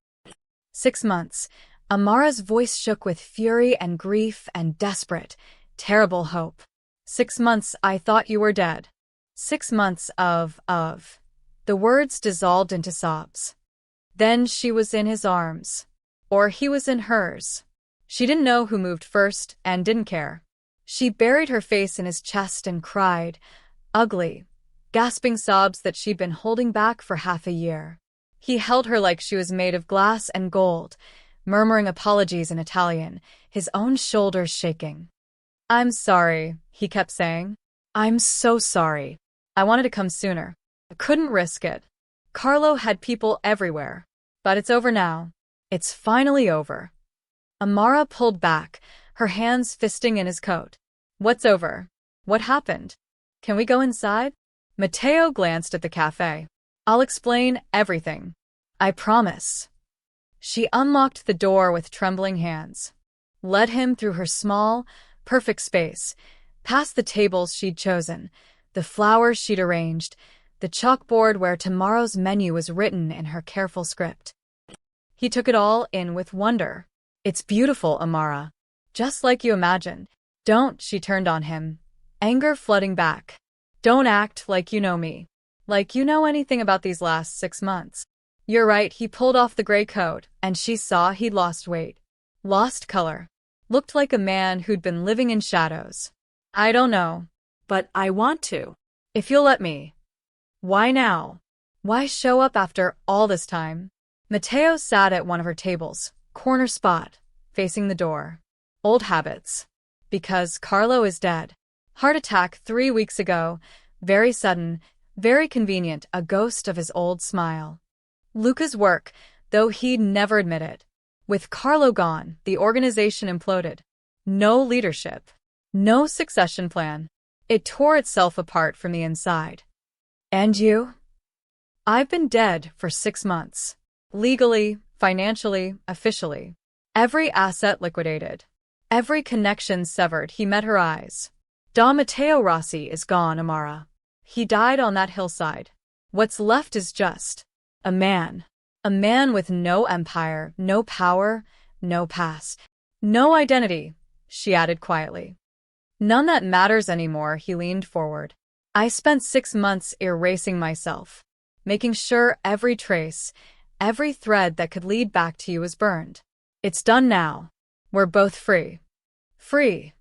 6 months. Amara's voice shook with fury and grief and desperate, terrible hope. 6 months I thought you were dead. 6 months of. The words dissolved into sobs. Then she was in his arms. Or he was in hers. She didn't know who moved first and didn't care. She buried her face in his chest and cried, ugly, gasping sobs that she'd been holding back for half a year. He held her like she was made of glass and gold, murmuring apologies in Italian, his own shoulders shaking. I'm sorry, he kept saying. I'm so sorry. I wanted to come sooner. I couldn't risk it. Carlo had people everywhere. But it's over now. It's finally over. Amara pulled back, her hands fisting in his coat. What's over? What happened? Can we go inside? Matteo glanced at the cafe. I'll explain everything. I promise. She unlocked the door with trembling hands, led him through her small, perfect space, past the tables she'd chosen, the flowers she'd arranged, the chalkboard where tomorrow's menu was written in her careful script. He took it all in with wonder. It's beautiful, Amara. Just like you imagined. Don't, she turned on him, anger flooding back. Don't act like you know me. Like you know anything about these last 6 months. You're right, he pulled off the gray coat, and she saw he'd lost weight. Lost color. Looked like a man who'd been living in shadows. I don't know. But I want to. If you'll let me. Why now? Why show up after all this time? Matteo sat at one of her tables, corner spot, facing the door. Old habits. Because Carlo is dead. Heart attack 3 weeks ago. Very sudden, very convenient, a ghost of his old smile. Luca's work, though he'd never admit it. With Carlo gone, the organization imploded. No leadership. No succession plan. It tore itself apart from the inside. And you? I've been dead for 6 months. Legally, financially, officially. Every asset liquidated. Every connection severed. He met her eyes. Don Matteo Rossi is gone, Amara. He died on that hillside. What's left is just a man. A man with no empire, no power, no past, no identity, she added quietly. None that matters anymore, he leaned forward. I spent 6 months erasing myself, making sure every trace, every thread that could lead back to you was burned. It's done now. We're both free. Free.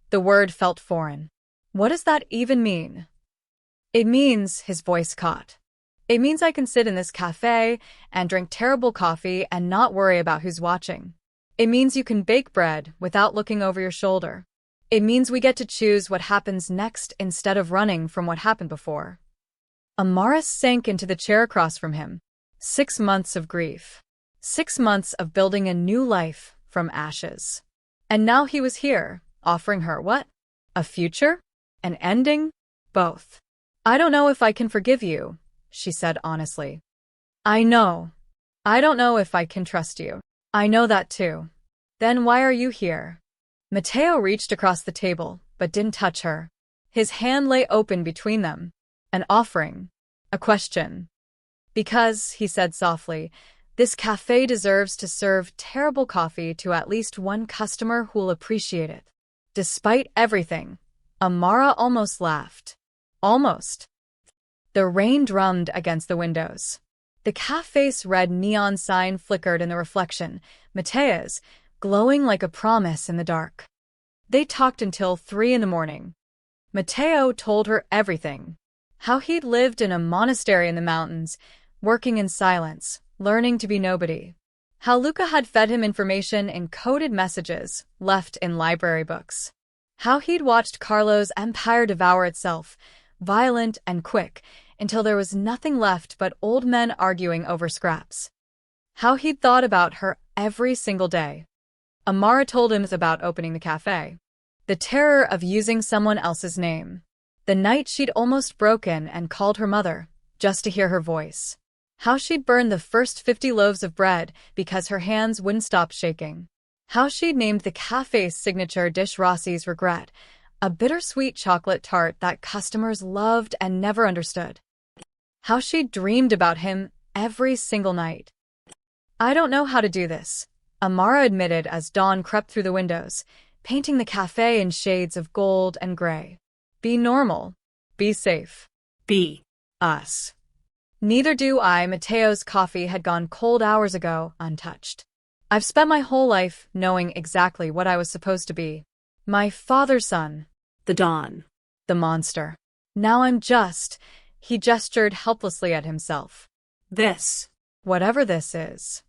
The word felt foreign. What does that even mean? It means, his voice caught. It means I can sit in this cafe and drink terrible coffee and not worry about who's watching. It means you can bake bread without looking over your shoulder. It means we get to choose what happens next instead of running from what happened before. Amara sank into the chair across from him. 6 months of grief. 6 months of building a new life from ashes. And now he was here, offering her what? A future? An ending? Both. I don't know if I can forgive you, she said honestly. I know. I don't know if I can trust you. I know that too. Then why are you here? Matteo reached across the table, but didn't touch her. His hand lay open between them. An offering. A question. Because, he said softly, this cafe deserves to serve terrible coffee to at least one customer who'll appreciate it. Despite everything, Amara almost laughed. Almost. The rain drummed against the windows. The cafe's red neon sign flickered in the reflection, Matteo's, glowing like a promise in the dark. They talked until 3 a.m. Matteo told her everything. How he'd lived in a monastery in the mountains, working in silence, learning to be nobody. How Luca had fed him information in coded messages left in library books. How he'd watched Carlo's empire devour itself, violent and quick, until there was nothing left but old men arguing over scraps. How he'd thought about her every single day. Amara told him about opening the cafe. The terror of using someone else's name. The night she'd almost broken and called her mother, just to hear her voice. How she'd burned the first 50 loaves of bread because her hands wouldn't stop shaking. How she'd named the cafe's signature dish Rossi's Regret, a bittersweet chocolate tart that customers loved and never understood. How she'd dreamed about him every single night. I don't know how to do this, Amara admitted as dawn crept through the windows, painting the cafe in shades of gold and gray. Be normal. Be safe. Be us. Neither do I. Matteo's coffee had gone cold hours ago, untouched. I've spent my whole life knowing exactly what I was supposed to be. My father's son. the dawn. The monster. Now I'm just... He gestured helplessly at himself. This. Whatever this is.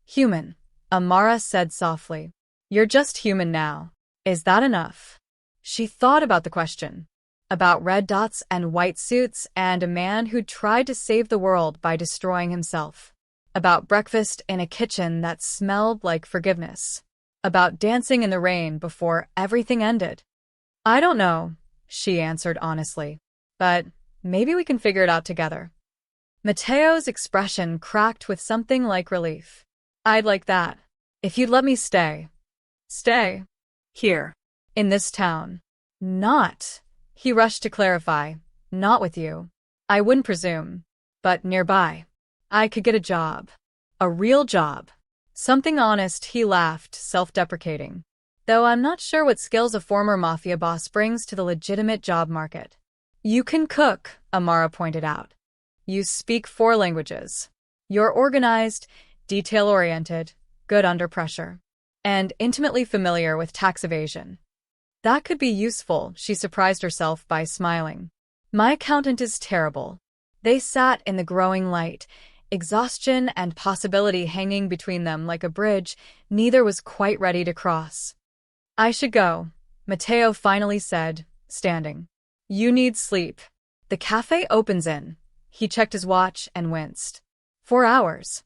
Human, Amara said softly. You're just human now. Is that enough? She thought about the question. About red dots and white suits and a man who'd tried to save the world by destroying himself. About breakfast in a kitchen that smelled like forgiveness. About dancing in the rain before everything ended. I don't know, she answered honestly. But maybe we can figure it out together. Matteo's expression cracked with something like relief. I'd like that. If you'd let me stay. Stay. Here. In this town. Not. He rushed to clarify. Not with you. I wouldn't presume. But nearby. I could get a job. A real job. Something honest, he laughed, self-deprecating. Though I'm not sure what skills a former Mafia boss brings to the legitimate job market. You can cook, Amara pointed out. You speak 4 languages. You're organized, detail-oriented, good under pressure, and intimately familiar with tax evasion. That could be useful, she surprised herself by smiling. My accountant is terrible. They sat in the growing light, exhaustion and possibility hanging between them like a bridge neither was quite ready to cross. I should go, Matteo finally said, standing. You need sleep. The cafe opens in. He checked his watch and winced. 4 hours.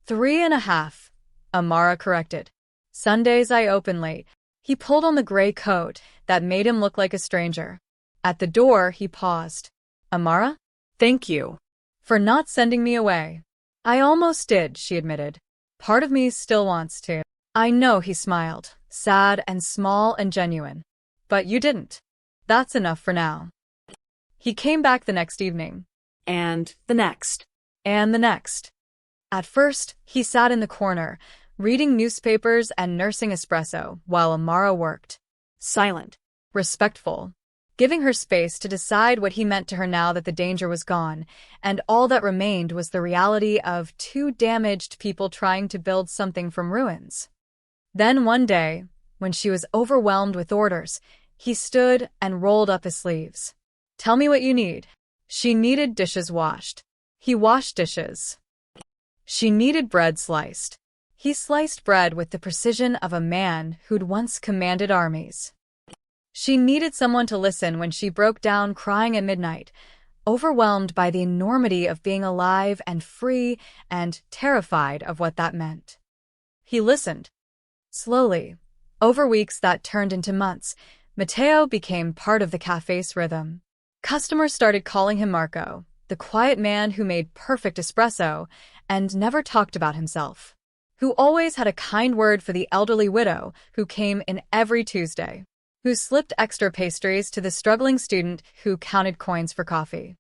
3.5, Amara corrected. Sundays I open late. He pulled on the gray coat that made him look like a stranger. At the door, he paused. Amara? Thank you. For not sending me away. I almost did, she admitted. Part of me still wants to. I know, he smiled, sad and small and genuine. But you didn't. That's enough for now. He came back the next evening. And the next. And the next. At first, he sat in the corner, reading newspapers and nursing espresso while Amara worked. Silent. Respectful. Giving her space to decide what he meant to her now that the danger was gone, and all that remained was the reality of 2 damaged people trying to build something from ruins. Then one day, when she was overwhelmed with orders, he stood and rolled up his sleeves. Tell me what you need. She needed dishes washed. He washed dishes. She needed bread sliced. He sliced bread with the precision of a man who'd once commanded armies. She needed someone to listen when she broke down crying at midnight, overwhelmed by the enormity of being alive and free and terrified of what that meant. He listened. Slowly, over weeks that turned into months, Matteo became part of the cafe's rhythm. Customers started calling him Marco, the quiet man who made perfect espresso and never talked about himself, who always had a kind word for the elderly widow who came in every Tuesday, who slipped extra pastries to the struggling student who counted coins for coffee,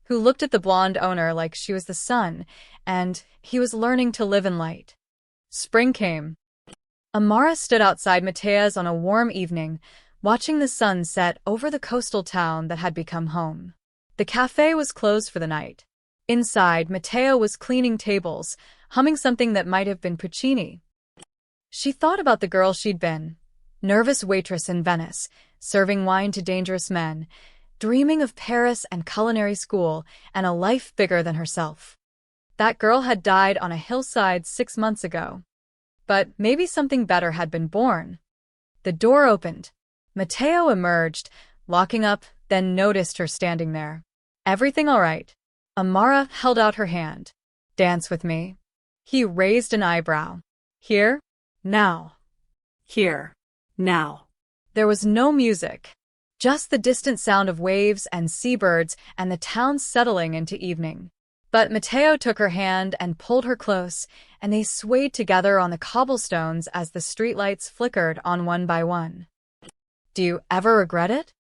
who looked at the blonde owner like she was the sun, and he was learning to live in light. Spring came. Amara stood outside Matteo's on a warm evening, watching the sun set over the coastal town that had become home. The cafe was closed for the night. Inside, Matteo was cleaning tables, humming something that might have been Puccini. She thought about the girl she'd been, nervous waitress in Venice, serving wine to dangerous men, dreaming of Paris and culinary school and a life bigger than herself. That girl had died on a hillside 6 months ago. But maybe something better had been born. The door opened. Matteo emerged, locking up, then noticed her standing there. Everything all right? Amara held out her hand. Dance with me. He raised an eyebrow. Here? Now. Here. Now. There was no music. Just the distant sound of waves and seabirds and the town settling into evening. But Matteo took her hand and pulled her close, and they swayed together on the cobblestones as the streetlights flickered on one by one. Do you ever regret it?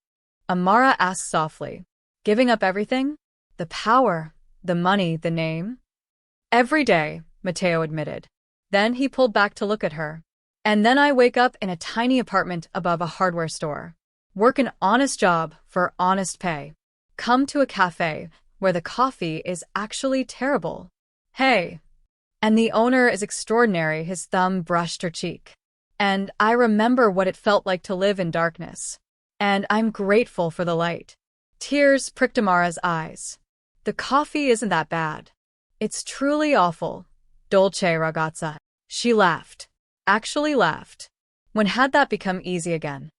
Amara asked softly. Giving up everything? The power, the money, the name? Every day, Matteo admitted. Then he pulled back to look at her. And then I wake up in a tiny apartment above a hardware store. Work an honest job for honest pay. Come to a cafe where the coffee is actually terrible. Hey. And the owner is extraordinary, his thumb brushed her cheek. And I remember what it felt like to live in darkness. And I'm grateful for the light. Tears pricked Amara's eyes. The coffee isn't that bad. It's truly awful. Dolce ragazza. She laughed. Actually laughed. When had that become easy again?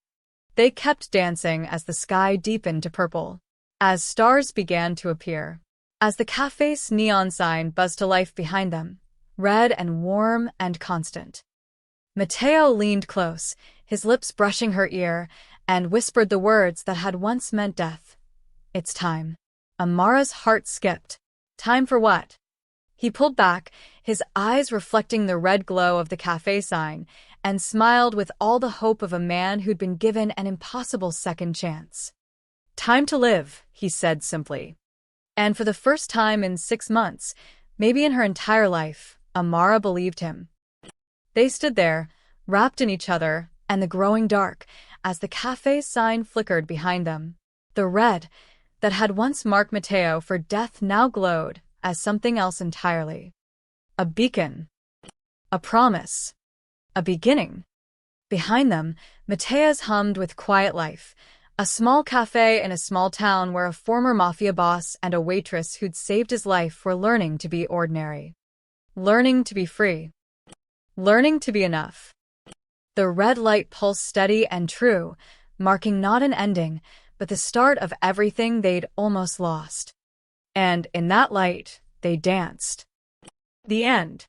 They kept dancing as the sky deepened to purple. As stars began to appear. As the cafe's neon sign buzzed to life behind them. Red and warm and constant. Matteo leaned close, his lips brushing her ear, and whispered the words that had once meant death. It's time. Amara's heart skipped. Time for what? He pulled back, his eyes reflecting the red glow of the cafe sign, and smiled with all the hope of a man who'd been given an impossible second chance. Time to live, he said simply. And for the first time in 6 months, maybe in her entire life, Amara believed him. They stood there, wrapped in each other and the growing dark, as the cafe's sign flickered behind them. The red that had once marked Matteo for death now glowed as something else entirely. A beacon. A promise. A beginning. Behind them, Matteo's hummed with quiet life, a small cafe in a small town where a former Mafia boss and a waitress who'd saved his life were learning to be ordinary. Learning to be free. Learning to be enough. The red light pulsed steady and true, marking not an ending, but the start of everything they'd almost lost. And in that light, they danced. The end.